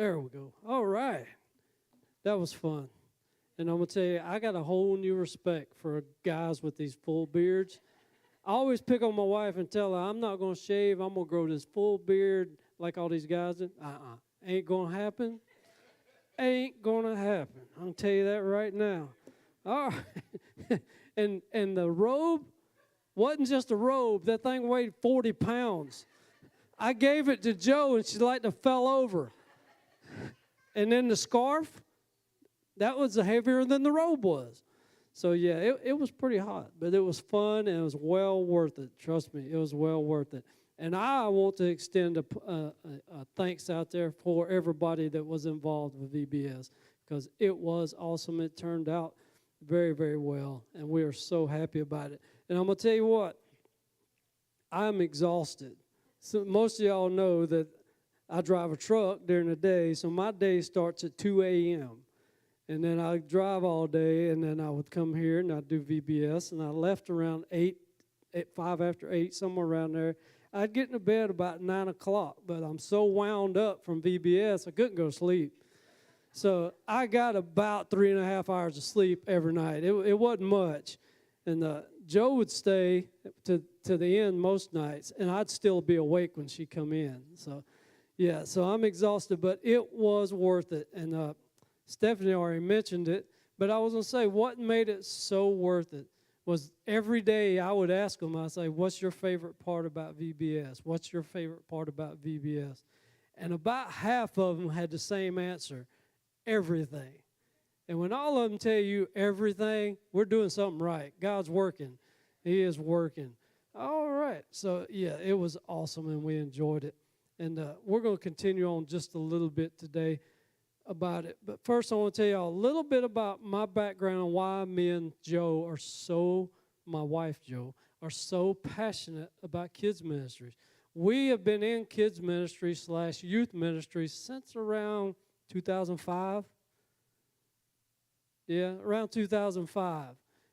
There we go. All right. That was fun. And I'm going to tell you, I got a whole new respect for guys with these full beards. I always pick on my wife and tell her, I'm not going to shave. I'm going to grow this full beard like all these guys do. Ain't going to happen. Ain't going to happen. I'm going to tell you that right now. All right. and the robe wasn't just a robe. That thing weighed 40 pounds. I gave it to Joe, and she like to fell over. And then the scarf, that was heavier than the robe was. So, yeah, it was pretty hot, but it was fun, and it was well worth it. Trust me, it was well worth it. And I want to extend a thanks out there for everybody that was involved with VBS, because it was awesome. It turned out very, very well, and we are so happy about it. And I'm going to tell you what, I'm exhausted. So most of y'all know that I drive a truck during the day, so my day starts at 2 a.m., and then I drive all day, and then I would come here, and I'd do VBS, and I left around 5 after 8, somewhere around there. I'd get into bed about 9 o'clock, but I'm so wound up from VBS, I couldn't go to sleep. So I got about 3.5 hours of sleep every night. It wasn't much. And Joe would stay to the end most nights, and I'd still be awake when she come in. So, yeah, so I'm exhausted, but it was worth it. And Stephanie already mentioned it, but I was going to say what made it so worth it was every day I would ask them, I'd say, what's your favorite part about VBS? What's your favorite part about VBS? And about half of them had the same answer, everything. And when all of them tell you everything, we're doing something right. God's working. He is working. All right. So, yeah, it was awesome, and we enjoyed it. And we're going to continue on just a little bit today about it. But first, I want to tell you all a little bit about my background and why me and Joe are so, my wife Joe, are so passionate about kids ministries. We have been in kids ministry / youth ministry since around 2005. Yeah, around 2005.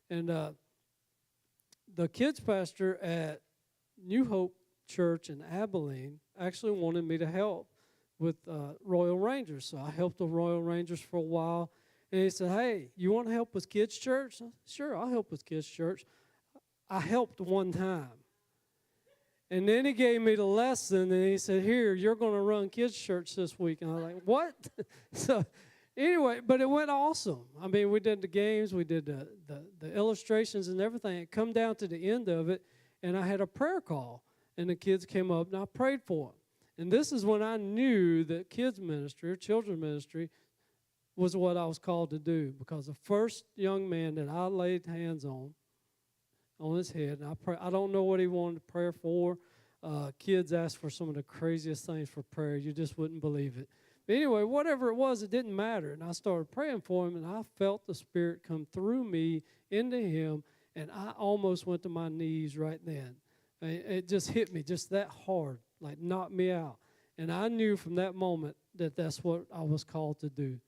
And the kids pastor at New Hope Church in Abilene actually wanted me to help with Royal Rangers. So I helped the Royal Rangers for a while. And he said, hey, you want to help with kids' church? I said, sure, I'll help with kids' church. I helped one time. And then he gave me the lesson, and he said, here, you're going to run kids' church this week. And I was like, what? So anyway, but it went awesome. I mean, we did the games, we did the illustrations and everything. It come down to the end of it, and I had a prayer call. And the kids came up, and I prayed for them. And this is when I knew that kids ministry or children's ministry was what I was called to do, because the first young man that I laid hands on his head, and I don't know what he wanted prayer for. Kids asked for some of the craziest things for prayer. You just wouldn't believe it. But anyway, whatever it was, it didn't matter. And I started praying for him, and I felt the Spirit come through me into him, and I almost went to my knees right then. It just hit me just that hard, like knocked me out. And I knew from that moment that that's what I was called to do.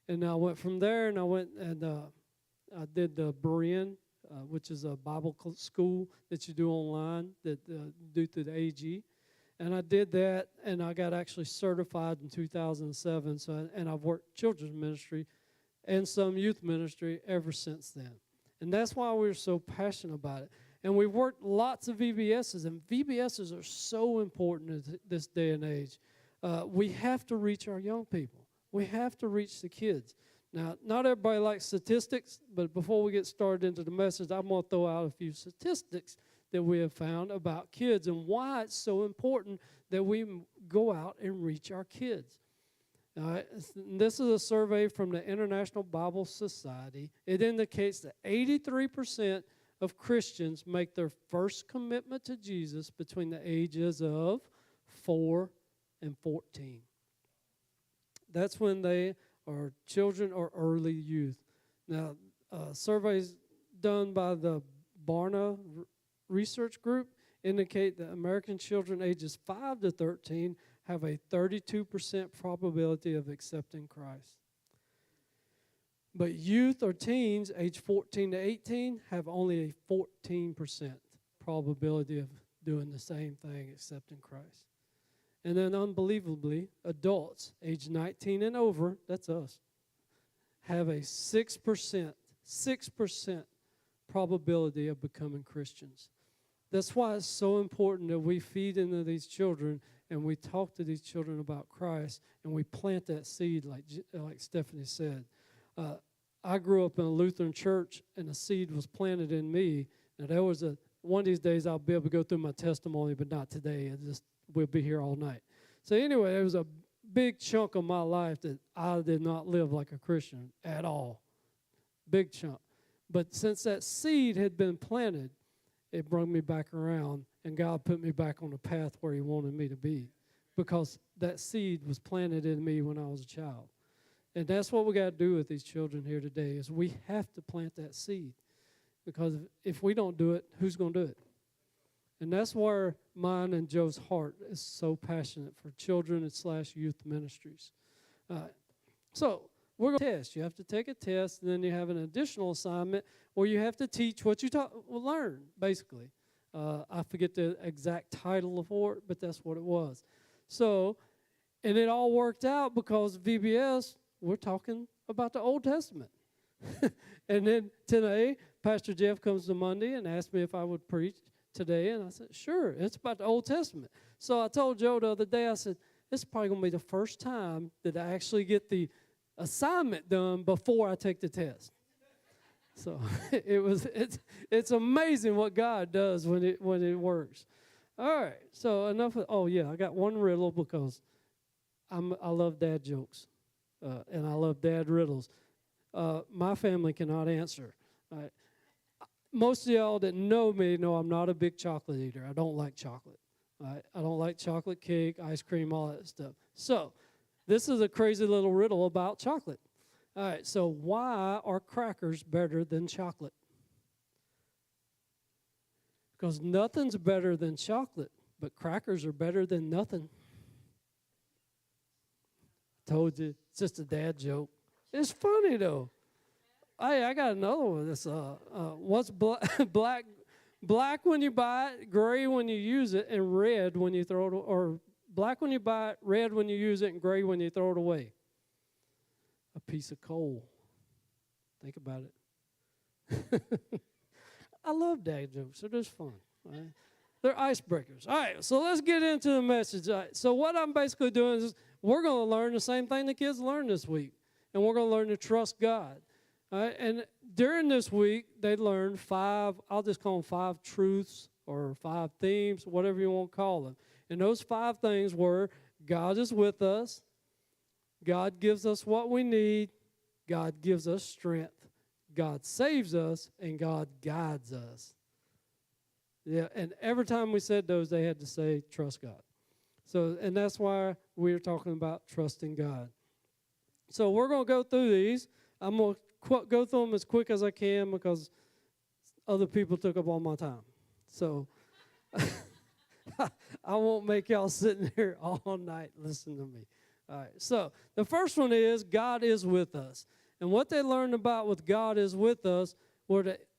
And I went from there, and I went and I did the Berean, which is a Bible school that you do online, that do through the AG. And I did that, and I got actually certified in 2007. And I've worked children's ministry and some youth ministry ever since then. And that's why we're so passionate about it. And we've worked lots of VBSs, and VBSs are so important in this day and age. We have to reach our young people. We have to reach the kids. Now, not everybody likes statistics, but before we get started into the message, I'm going to throw out a few statistics that we have found about kids and why it's so important that we go out and reach our kids. This is a survey from the International Bible Society. It indicates that 83% of Christians make their first commitment to Jesus between the ages of 4 and 14. That's when they are children or early youth. Now, surveys done by the Barna Research Group indicate that American children ages 5 to 13 have a 32% probability of accepting Christ. But youth or teens age 14 to 18 have only a 14% probability of doing the same thing, accepting Christ. And then unbelievably, adults age 19 and over, that's us, have a 6% probability of becoming Christians. That's why it's so important that we feed into these children and we talk to these children about Christ and we plant that seed like Stephanie said. I grew up in a Lutheran church and a seed was planted in me. Now there was one of these days I'll be able to go through my testimony, but not today. We'll be here all night. So anyway, there was a big chunk of my life that I did not live like a Christian at all. Big chunk. But since that seed had been planted, it brought me back around, and God put me back on the path where he wanted me to be because that seed was planted in me when I was a child. And that's what we got to do with these children here today is we have to plant that seed because if we don't do it, who's going to do it? And that's where mine and Joe's heart is so passionate for children / youth ministries. So we're going to test. You have to take a test, and then you have an additional assignment where you have to teach what you learn, basically. I forget the exact title for it, but that's what it was. So, and it all worked out because VBS, we're talking about the Old Testament. And then today, Pastor Jeff comes to Monday and asked me if I would preach today, and I said, sure, it's about the Old Testament. So I told Joe the other day, I said, this is probably going to be the first time that I actually get the assignment done before I take the test. So it's amazing what God does when it works. All right, so enough of, I got one riddle because I love dad jokes, and I love dad riddles. My family cannot answer. All right. Most of y'all that know me know I'm not a big chocolate eater. I don't like chocolate. Right? I don't like chocolate cake, ice cream, all that stuff. So this is a crazy little riddle about chocolate. All right, so why are crackers better than chocolate? Because nothing's better than chocolate, but crackers are better than nothing. Told you, it's just a dad joke. It's funny, though. Hey, I got another one. This, what's black when you buy it, gray when you use it, and red when you throw it, or black when you buy it, red when you use it, and gray when you throw it away? A piece of coal. Think about it. I love dad jokes. They're just fun. Right? They're icebreakers. All right, so let's get into the message. All right, so what I'm basically doing is we're going to learn the same thing the kids learned this week, and we're going to learn to trust God. All right, and during this week, they learned 5, I'll just call them 5 truths or 5 themes, whatever you want to call them. And those 5 things were God is with us, God gives us what we need, God gives us strength, God saves us, and God guides us. Yeah, and every time we said those, they had to say, trust God. So, and that's why we're talking about trusting God. So we're going to go through these. I'm going to go through them as quick as I can because other people took up all my time. So I won't make y'all sitting here all night listening to me. All right, so the first one is God is with us. And what they learned about with God is with us,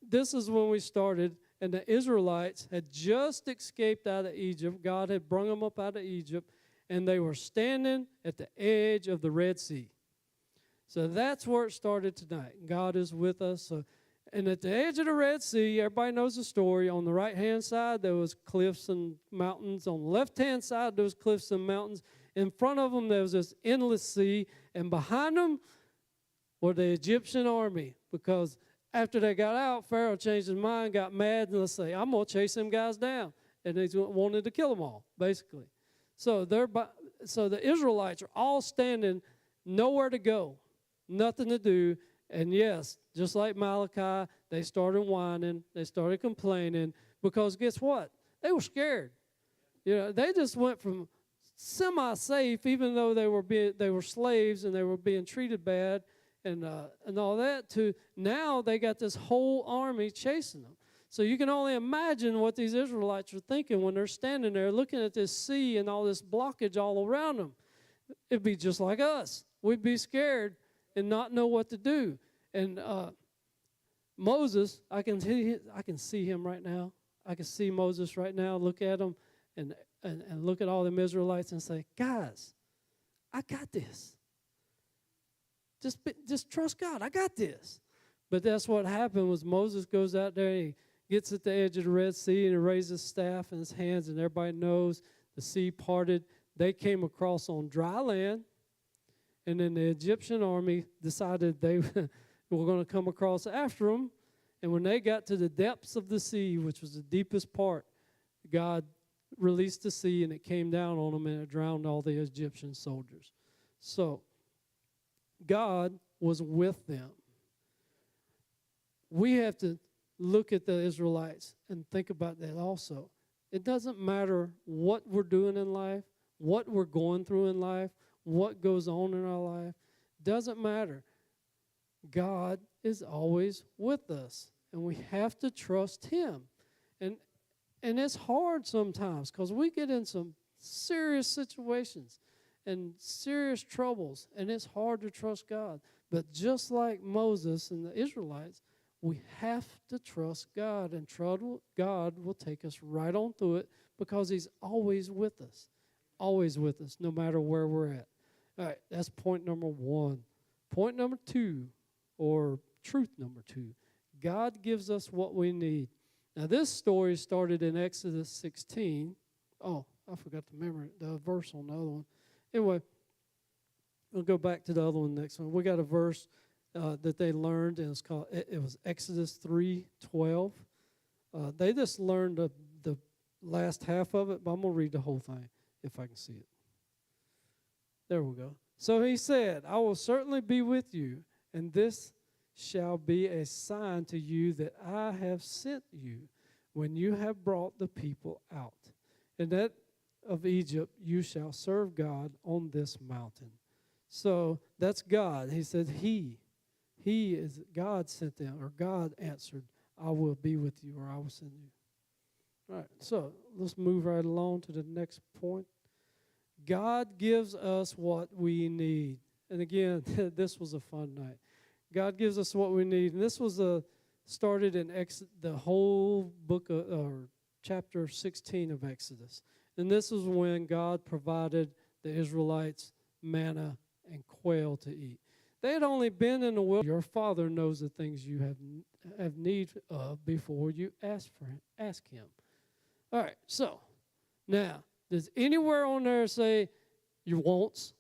this is when we started, and the Israelites had just escaped out of Egypt. God had brought them up out of Egypt, and they were standing at the edge of the Red Sea. So that's where it started tonight. God is with us. And at the edge of the Red Sea, everybody knows the story. On the right-hand side, there was cliffs and mountains. On the left-hand side, there was cliffs and mountains. In front of them, there was this endless sea. And behind them were the Egyptian army. Because after they got out, Pharaoh changed his mind, got mad, and let's say, I'm going to chase them guys down. And they wanted to kill them all, basically. So the Israelites are all standing, nowhere to go. Nothing to do, and yes, just like Malachi, they started whining, they started complaining, because guess what? They were scared. You know, they just went from semi-safe, even though they were slaves and they were being treated bad and all that, to now they got this whole army chasing them. So you can only imagine what these Israelites are thinking when they're standing there looking at this sea and all this blockage all around them. It'd be just like us. We'd be scared and not know what to do. And Moses, I can see him right now. I can see Moses right now, look at him, and and look at all them Israelites and say, guys, I got this. Just trust God. I got this. But that's what happened was Moses goes out there, he gets at the edge of the Red Sea, and he raises his staff in his hands, and everybody knows the sea parted. They came across on dry land, and then the Egyptian army decided they were going to come across after them. And when they got to the depths of the sea, which was the deepest part, God released the sea, and it came down on them, and it drowned all the Egyptian soldiers. So God was with them. We have to look at the Israelites and think about that also. It doesn't matter what we're doing in life, what we're going through in life, what goes on in our life. Doesn't matter. God is always with us, and we have to trust Him. And it's hard sometimes because we get in some serious situations and serious troubles, and it's hard to trust God. But just like Moses and the Israelites, we have to trust God, and God will take us right on through it because He's always with us, no matter where we're at. All right, that's point number one. Point number two, or truth number two, God gives us what we need. Now, this story started in Exodus 16. Oh, I forgot the verse on the other one. Anyway, we'll go back to the other one next one. We got a verse that they learned, and it was Exodus 3:12. They just learned the last half of it, but I'm going to read the whole thing if I can see it. There we go. So he said, I will certainly be with you, and this shall be a sign to you that I have sent you when you have brought the people out. And that of Egypt you shall serve God on this mountain. So that's God. He said He is, God sent them, or God answered, I will be with you, or I will send you. All right, so let's move right along to the next point. God gives us what we need. And again, this was a fun night. God gives us what we need. And this was started in the whole book or chapter 16 of Exodus. And this is when God provided the Israelites manna and quail to eat. They had only been in the wilderness. Your Father knows the things you have need of before you ask Him. All right, so now, does anywhere on there say your wants?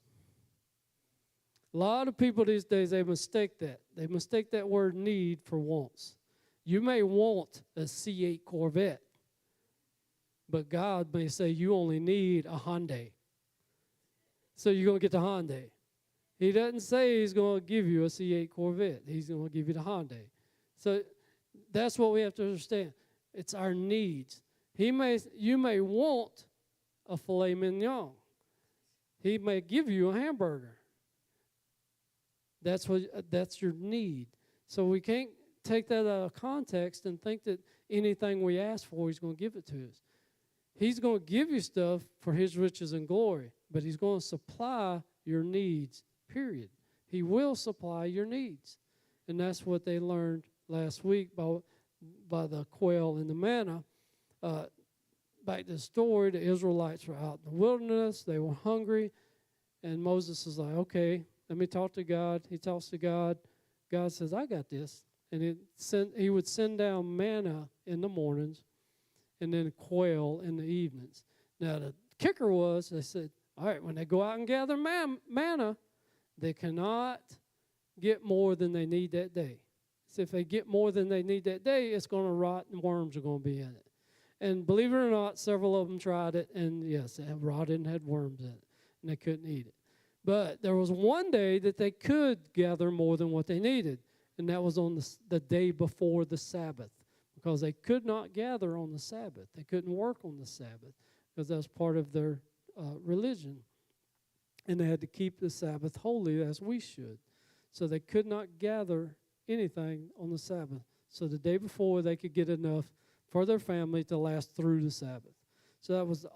A lot of people these days, they mistake that. They mistake that word need for wants. You may want a C8 Corvette, but God may say you only need a Hyundai. So you're going to get the Hyundai. He doesn't say He's going to give you a C8 Corvette. He's going to give you the Hyundai. So that's what we have to understand. It's our needs. You may want a filet mignon. He may give you a hamburger. That's your need. So we can't take that out of context and think that anything we ask for, He's going to give it to us. He's going to give you stuff for His riches and glory, but He's going to supply your needs, period. He will supply your needs. And that's what they learned last week by the quail and the manna. Back to the story, the Israelites were out in the wilderness. They were hungry. And Moses is like, okay, let me talk to God. He talks to God. God says, I got this. And he would send down manna in the mornings and then quail in the evenings. Now, the kicker was, they said, all right, when they go out and gather manna, they cannot get more than they need that day. So if they get more than they need that day, it's going to rot and worms are going to be in it. And believe it or not, several of them tried it, and yes, it had rotted and had worms in it, and they couldn't eat it. But there was one day that they could gather more than what they needed, and that was on the day before the Sabbath, because they could not gather on the Sabbath. They couldn't work on the Sabbath because that was part of their religion, and they had to keep the Sabbath holy as we should. So they could not gather anything on the Sabbath. So the day before, they could get enough for their family to last through the Sabbath. So that was the